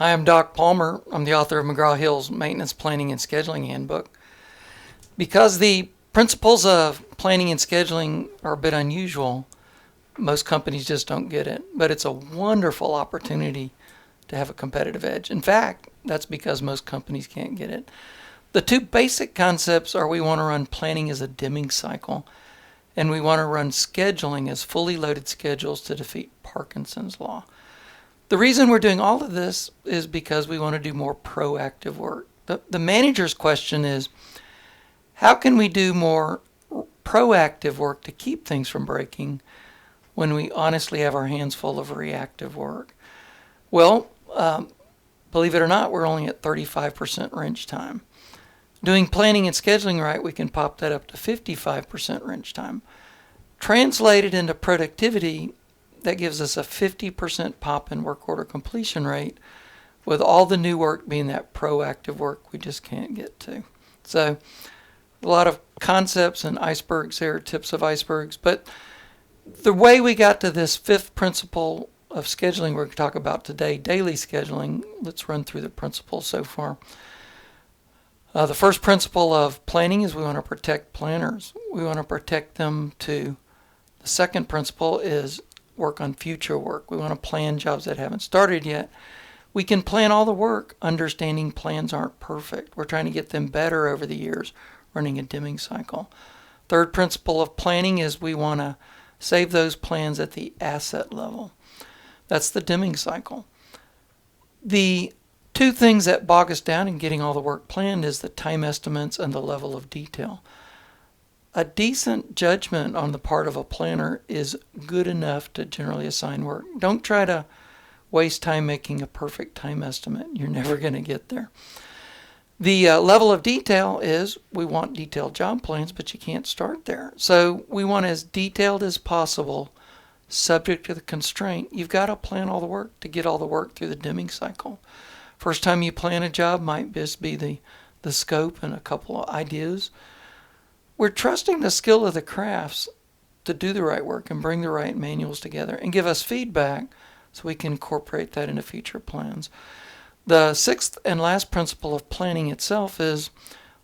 Hi, I'm Doc Palmer. I'm the author of McGraw-Hill's Maintenance Planning and Scheduling Handbook. Because the principles of planning and scheduling are a bit unusual, most companies just don't get it. But it's a wonderful opportunity to have a competitive edge. In fact, that's because most companies can't get it. The two basic concepts are we want to run planning as a Deming cycle, and we want to run scheduling as fully loaded schedules to defeat Parkinson's law. The reason we're doing all of this is because we want to do more proactive work. The manager's question is, how can we do more proactive work to keep things from breaking when we honestly have our hands full of reactive work? Well, believe it or not, we're only at 35% wrench time. Doing planning and scheduling right, we can pop that up to 55% wrench time. Translated into productivity, that gives us a 50% pop in work order completion rate, with all the new work being that proactive work we just can't get to. So a lot of concepts and icebergs here, tips of icebergs, but the way we got to this fifth principle of scheduling we're going to talk about today, daily scheduling, let's run through the principles so far. The first principle of planning is we want to protect planners. We want to protect them too. The second principle is work on future work. We want to plan jobs that haven't started yet. We can plan all the work, understanding plans aren't perfect. We're trying to get them better over the years, running a Deming cycle. Third principle of planning is we want to save those plans at the asset level. That's the Deming cycle. The two things that bog us down in getting all the work planned is the time estimates and the level of detail. A decent judgment on the part of a planner is good enough to generally assign work. Don't try to waste time making a perfect time estimate. You're never going to get there. The level of detail is we want detailed job plans, but you can't start there. So we want as detailed as possible, subject to the constraint. You've got to plan all the work to get all the work through the Deming cycle. First time you plan a job might just be the scope and a couple of ideas. We're trusting the skill of the crafts to do the right work and bring the right manuals together and give us feedback so we can incorporate that into future plans. The sixth and last principle of planning itself is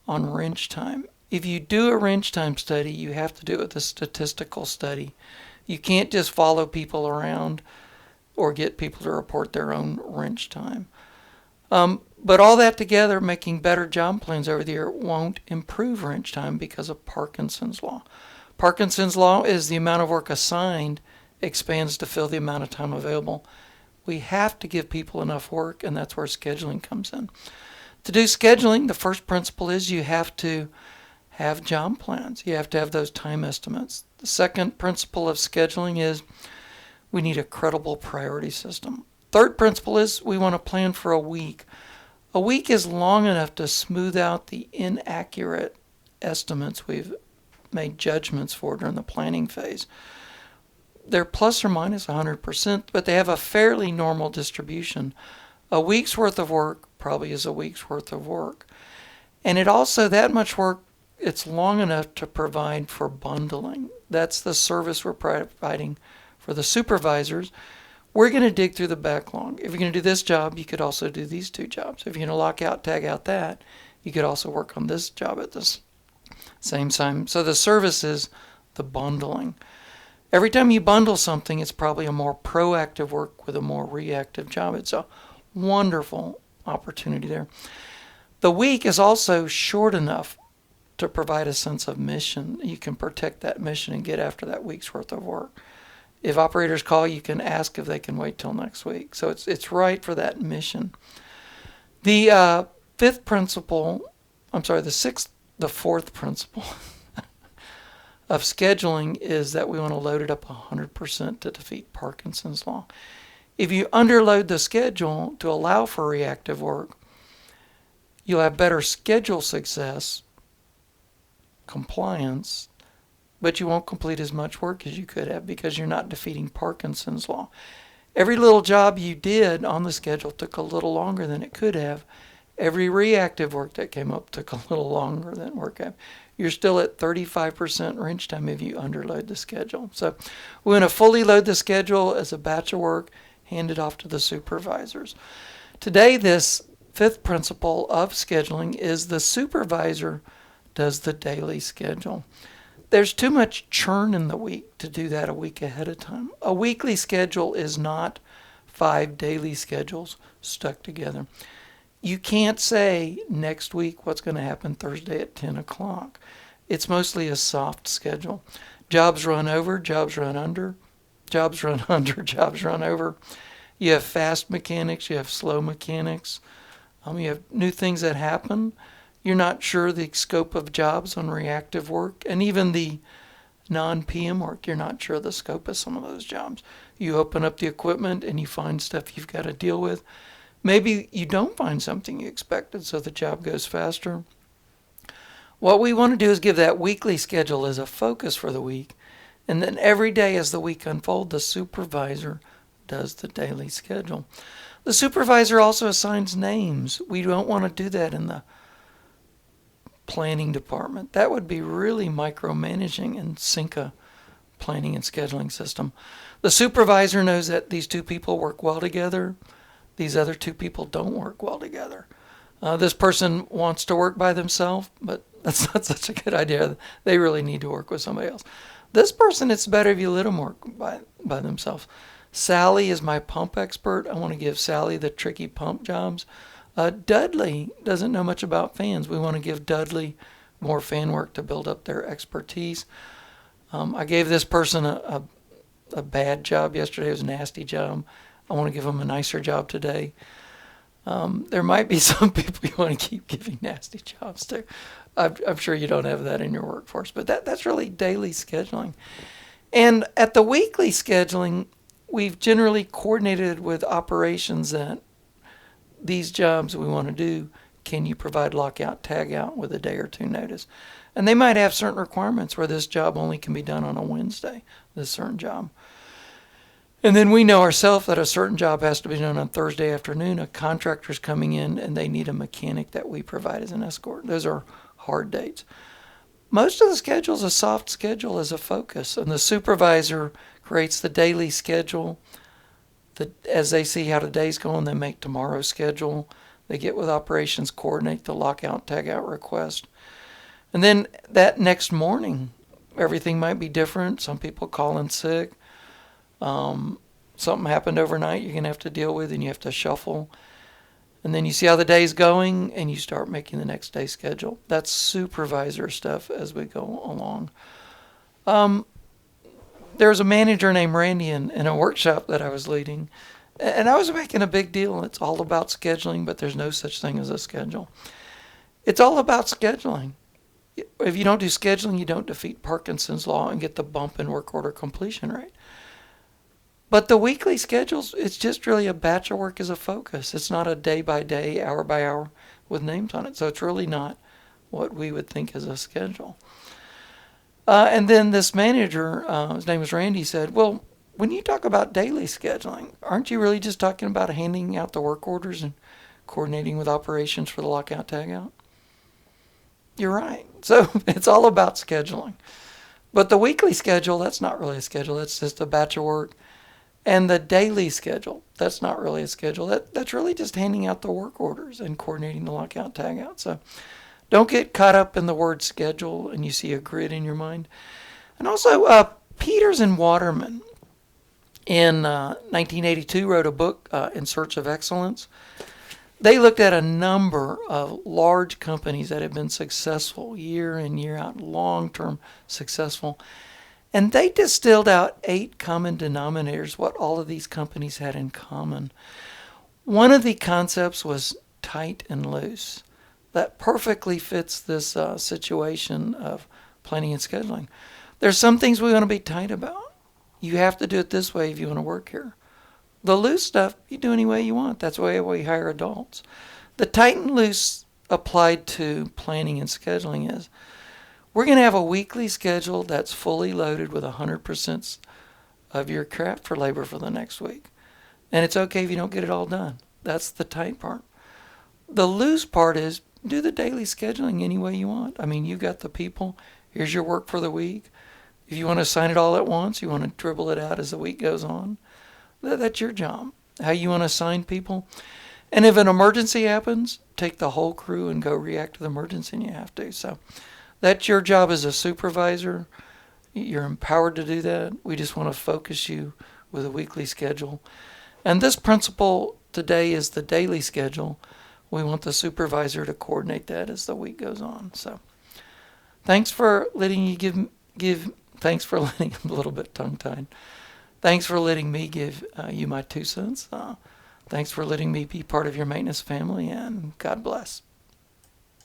on wrench time. If you do a wrench time study, you have to do it with a statistical study. You can't just follow people around or get people to report their own wrench time. But all that together, making better job plans over the year won't improve wrench time because of Parkinson's law. Parkinson's law is the amount of work assigned expands to fill the amount of time available. We have to give people enough work, and that's where scheduling comes in. To do scheduling, the first principle is you have to have job plans. You have to have those time estimates. The second principle of scheduling is we need a credible priority system. Third principle is we want to plan for a week. A week is long enough to smooth out the inaccurate estimates we've made judgments for during the planning phase. They're plus or minus 100%, but they have a fairly normal distribution. A week's worth of work probably is a week's worth of work. And it also, that much work, it's long enough to provide for bundling. That's the service we're providing for the supervisors. We're going to dig through the backlog. If you're going to do this job, you could also do these two jobs. If you're going to lock out, tag out that, you could also work on this job at this same time. So the service is the bundling. Every time you bundle something, it's probably a more proactive work with a more reactive job. It's a wonderful opportunity there. The week is also short enough to provide a sense of mission. You can protect that mission and get after that week's worth of work. If operators call, you can ask if they can wait till next week. So it's right for that mission. The fourth principle of scheduling is that we want to load it up 100% to defeat Parkinson's law. If you underload the schedule to allow for reactive work, you'll have better schedule success, compliance, but you won't complete as much work as you could have because you're not defeating Parkinson's law. Every little job you did on the schedule took a little longer than it could have. Every reactive work that came up took a little longer than work have. You're still at 35% wrench time if you underload the schedule. So we want to fully load the schedule as a batch of work, hand it off to the supervisors. Today, this fifth principle of scheduling is the supervisor does the daily schedule. There's too much churn in the week to do that a week ahead of time. A weekly schedule is not 5 daily schedules stuck together. You can't say next week what's going to happen Thursday at 10 o'clock. It's mostly a soft schedule. Jobs run over, jobs run under, jobs run under, jobs run over. You have fast mechanics, you have slow mechanics. You have new things that happen. You're not sure the scope of jobs on reactive work, and even the non-PM work, you're not sure the scope of some of those jobs. You open up the equipment and you find stuff you've got to deal with. Maybe you don't find something you expected, so the job goes faster. What we want to do is give that weekly schedule as a focus for the week, and then every day as the week unfolds, the supervisor does the daily schedule. The supervisor also assigns names. We don't want to do that in the planning department. That would be really micromanaging and sink a planning and scheduling system. The supervisor knows that these two people work well together. These other two people don't work well together. This person wants to work by themselves, but that's not such a good idea. They really need to work with somebody else. This person, it's better if you let them work by themselves. Sally is my pump expert. I want to give Sally the tricky pump jobs. Dudley doesn't know much about fans. We want to give Dudley more fan work to build up their expertise. I gave this person a bad job yesterday. It was a nasty job. I want to give them a nicer job today. There might be some people you want to keep giving nasty jobs to. I'm sure you don't have that in your workforce, but that's really daily scheduling. And at the weekly scheduling, we've generally coordinated with operations that these jobs we want to do, can you provide lockout, tag out with a day or two notice? And they might have certain requirements where this job only can be done on a Wednesday, this certain job. And then we know ourselves that a certain job has to be done on Thursday afternoon. A contractor's coming in and they need a mechanic that we provide as an escort. Those are hard dates. Most of the schedule is a soft schedule as a focus, and the supervisor creates the daily schedule. As they see how the day's going, they make tomorrow's schedule. They get with operations, coordinate the lockout, tag out request. And then that next morning, everything might be different. Some people call in sick. Something happened overnight you're going to have to deal with, and you have to shuffle. And then you see how the day's going, and you start making the next day's schedule. That's supervisor stuff as we go along. There was a manager named Randy in a workshop that I was leading, and I was making a big deal. It's all about scheduling, but there's no such thing as a schedule. It's all about scheduling. If you don't do scheduling, you don't defeat Parkinson's law and get the bump in work order completion rate. But the weekly schedules, it's just really a batch of work as a focus. It's not a day by day, hour by hour with names on it. So it's really not what we would think is a schedule. And then this manager, his name was Randy, said, well, when you talk about daily scheduling, aren't you really just talking about handing out the work orders and coordinating with operations for the lockout tagout? You're right. So it's all about scheduling. But the weekly schedule, that's not really a schedule. That's just a batch of work. And the daily schedule, that's not really a schedule. That's really just handing out the work orders and coordinating the lockout tagout. So don't get caught up in the word schedule and you see a grid in your mind. And also, Peters and Waterman in 1982 wrote a book, In Search of Excellence. They looked at a number of large companies that have been successful year in, year out, long-term successful. And they distilled out 8 common denominators, what all of these companies had in common. One of the concepts was tight and loose. That perfectly fits this situation of planning and scheduling. There's some things we want to be tight about. You have to do it this way if you want to work here. The loose stuff, you do any way you want. That's the way we hire adults. The tight and loose applied to planning and scheduling is, we're going to have a weekly schedule that's fully loaded with 100% of your craft for labor for the next week. And it's okay if you don't get it all done. That's the tight part. The loose part is do the daily scheduling any way you want. I mean, you've got the people. Here's your work for the week. If you want to assign it all at once, you want to dribble it out as the week goes on, that's your job. How you want to assign people. And if an emergency happens, take the whole crew and go react to the emergency when you have to. So that's your job as a supervisor. You're empowered to do that. We just want to focus you with a weekly schedule. And this principle today is the daily schedule. We want the supervisor to coordinate that as the week goes on. So thanks for letting you thanks for letting, I'm a little bit tongue-tied. Thanks for letting me give you my 2 cents. Thanks for letting me be part of your maintenance family, and God bless.